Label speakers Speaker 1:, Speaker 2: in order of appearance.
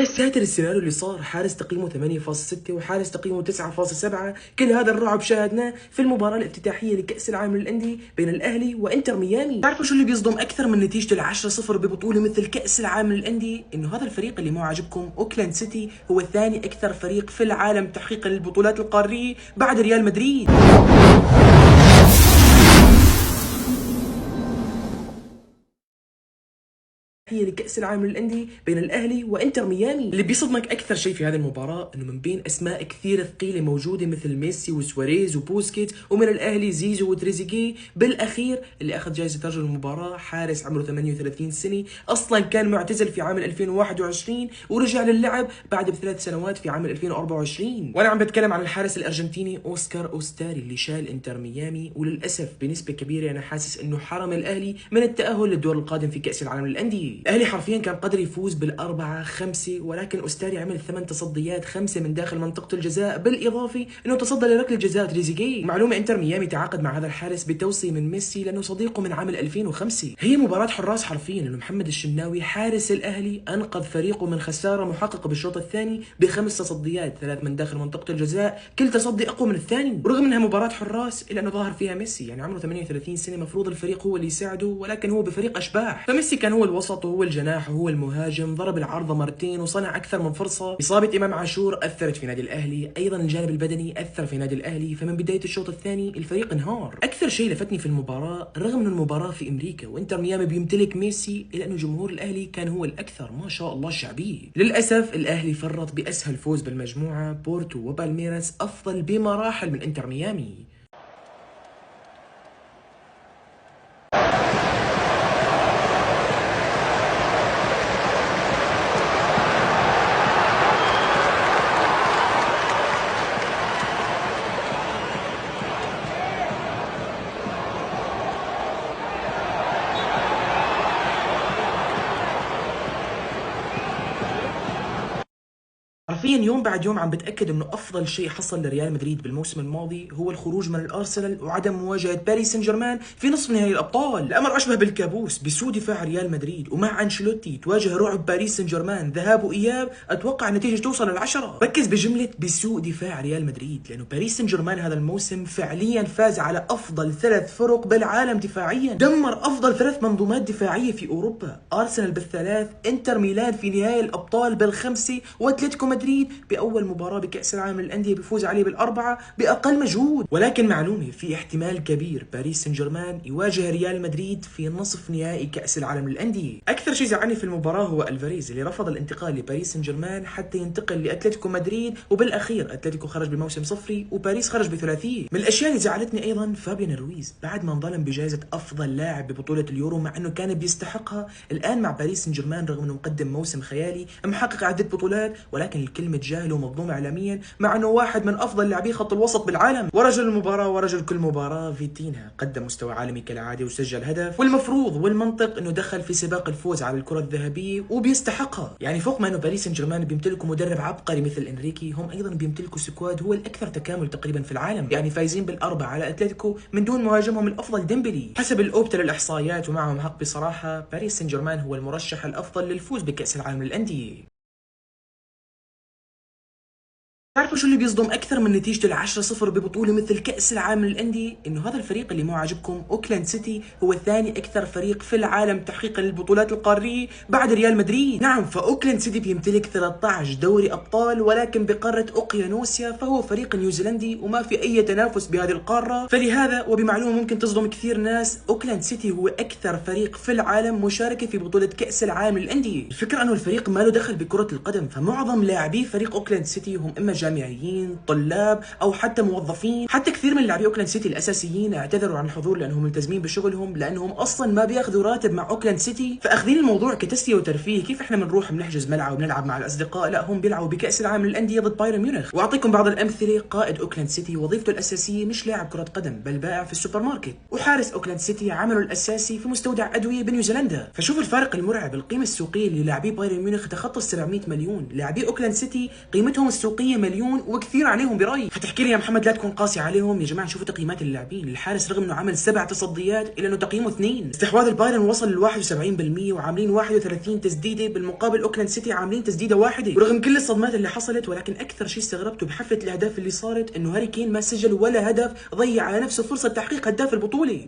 Speaker 1: يا ساتر السيناريو اللي صار، حارس تقييمه 8.6 وحارس تقييمه 9.7. كل هذا الرعب شاهدناه في المباراة الافتتاحية لكأس العالم للأندية بين الأهلي وإنتر ميامي. تعرفوا شو اللي بيصدم أكثر من نتيجة ال10-0 ببطولة مثل كأس العالم للأندية؟ إنه هذا الفريق اللي مو عاجبكم أوكلاند سيتي هو ثاني أكثر فريق في العالم تحقيقا للبطولات القارية بعد ريال مدريد. هي لكأس العالم للأندية بين الأهلي وإنتر ميامي. اللي بيصدمك أكثر شيء في هذه المباراة إنه من بين أسماء كثير ثقيلة موجودة مثل ميسي وسواريز وبوسكيت، ومن الأهلي زيزو وتريزيجيه، بالأخير اللي أخذ جائزة رجل المباراة حارس عمره 38 سنة، أصلا كان معتزل في عام 2021 ورجع للعب بعد ب3 سنوات في عام 2024. وأنا عم بتكلم عن الحارس الأرجنتيني أوسكار أوستاري اللي شال إنتر ميامي، وللأسف بنسبة كبيرة أنا حاسس إنه حرم الأهلي من التأهل للدور القادم في كأس العالم للأندية. الاهلي حرفيا كان قادر يفوز بال4-5، ولكن أوستاري عمل 8 تصديات، 5 من داخل منطقة الجزاء، بالاضافة انه تصدى لركلة جزاء تريزيجيه. معلومة انتر ميامي تعاقد مع هذا الحارس بتوصية من ميسي لانه صديقه من عام 2005. هي مباراة حراس حرفيا، انه محمد الشناوي حارس الاهلي انقذ فريقه من خسارة محققة بالشوط الثاني ب5 تصديات، 3 من داخل منطقة الجزاء، كل تصدي اقوى من الثاني. ورغم انها مباراة حراس الا انه ظهر فيها ميسي، يعني عمره 38 سنة، مفروض الفريق هو اللي يساعده، ولكن هو بفريق اشباح. فميسي كان هو الوسط وهو الجناح وهو المهاجم، ضرب العارضة مرتين وصنع أكثر من فرصة. إصابة إمام عاشور أثرت في نادي الأهلي، أيضا الجانب البدني أثر في نادي الأهلي، فمن بداية الشوط الثاني الفريق انهار. أكثر شيء لفتني في المباراة، رغم أن المباراة في أمريكا وإنتر ميامي بيمتلك ميسي، إلا أنه جمهور الأهلي كان هو الأكثر ما شاء الله الشعبية. للأسف الأهلي فرط بأسهل فوز بالمجموعة، بورتو وبالميراس أفضل بمراحل من إنتر ميامي. حرفيا يوم بعد يوم عم بتاكد انه افضل شيء حصل لريال مدريد بالموسم الماضي هو الخروج من الارسنال وعدم مواجهه باريس سان جيرمان في نصف نهائي الابطال. الامر اشبه بالكابوس، بسوء دفاع ريال مدريد ومع انشيلوتي تواجه رعب باريس سان جيرمان ذهاب واياب، اتوقع النتيجه توصل ل10. ركز بجمله بسوء دفاع ريال مدريد، لانه باريس سان جيرمان هذا الموسم فعليا فاز على افضل 3 فرق بالعالم دفاعيا، دمر افضل 3 منظومات دفاعيه في اوروبا، ارسنال بالثلاث، انتر ميلان في نهائي الابطال بالخمسه، واتلتيكو مدريد باول مباراه بكاس العالم للانديه بيفوز عليه بالاربعه باقل مجهود. ولكن معلومه، في احتمال كبير باريس سان جيرمان يواجه ريال مدريد في نصف نهائي كاس العالم للانديه. اكثر شيء زعلني في المباراه هو الفاريز اللي رفض الانتقال لباريس سان جيرمان حتى ينتقل لاتلتيكو مدريد، وبالاخير اتلتيكو خرج بموسم صفري وباريس خرج بثلاثيه. من الاشياء اللي زعلتني ايضا فابيان رويز بعد ما انظلم بجائزه افضل لاعب ببطوله اليورو مع انه كان بيستحقها. الان مع باريس سان جيرمان رغم انه مقدم موسم خيالي محقق عده بطولات، ولكن الكلمه جاهل ومظلوم اعلاميا مع انه واحد من افضل لاعبي خط الوسط بالعالم. ورجل المباراه ورجل كل مباراه فيتينها قدم مستوى عالمي كالعاده وسجل هدف، والمفروض والمنطق انه دخل في سباق الفوز على الكره الذهبيه وبيستحقها. يعني فوق ما انه باريس سان جيرمان بيمتلكوا مدرب عبقري مثل انريكي، هم ايضا بيمتلكوا سكواد هو الاكثر تكامل تقريبا في العالم، يعني فايزين بالاربعه على اتلتيكو من دون مهاجمهم الافضل ديمبلي. حسب الاوبتا للاحصائيات ومعهم حق بصراحه، باريس سان جيرمان هو المرشح الافضل للفوز بكاس العالم للانديه. تعرفوا شو اللي بيصدم اكثر من نتيجه ال10-0 ببطوله مثل كاس العالم للانديه؟ انه هذا الفريق اللي مو عاجبكم اوكلاند سيتي هو ثاني اكثر فريق في العالم تحقيقا للبطولات القاريه بعد ريال مدريد. نعم، فاوكلاند سيتي بيمتلك 13 دوري ابطال، ولكن بقاره اوقيانوسيا فهو فريق نيوزيلندي وما في اي تنافس بهذه القاره. فلهذا وبمعلومه ممكن تصدم كثير ناس، اوكلاند سيتي هو اكثر فريق في العالم مشاركه في بطوله كاس العالم للانديه. الفكره انه الفريق ما له دخل بكره القدم، فمعظم لاعبي فريق اوكلاند سيتي هم اما جامعيين، طلاب، او حتى موظفين. حتى كثير من لاعبي اوكلاند سيتي الاساسيين اعتذروا عن الحضور لانهم ملتزمين بشغلهم، لانهم اصلا ما بياخذوا راتب مع اوكلاند سيتي، فاخذين الموضوع كتسليه وترفيه. كيف احنا بنروح بنحجز ملعب وبنلعب مع الاصدقاء، لا هم بيلعبوا بكاس العالم للانديه ضد بايرن ميونخ. واعطيكم بعض الامثله، قائد اوكلاند سيتي وظيفته الاساسيه مش لاعب كره قدم بل بائع في السوبر ماركت، وحارس اوكلاند سيتي عمله الاساسي في مستودع ادويه بنيوزيلندا. فشوف الفارق المرعب، القيمه السوقيه للاعبي بايرن ميونخ تخطى 700 مليون، لاعبي اوكلاند سيتي قيمتهم السوقيه مليون بعيون وكثير عليهم برايي. حتحكي لي يا محمد لا تكون قاسي عليهم، يا جماعه شوفوا تقييمات اللاعبين. الحارس رغم انه عمل 7 تصديات الا انه تقييمه 2. استحواذ البايرن وصل ل 71% وعاملين 31 تسديده، بالمقابل اوكلاند سيتي عاملين تسديده واحده. ورغم كل الصدمات اللي حصلت، ولكن اكثر شيء استغربته بحفله الاهداف اللي صارت انه هاري كين ما سجل ولا هدف، ضيع على نفسه فرصه تحقيق هداف البطوله.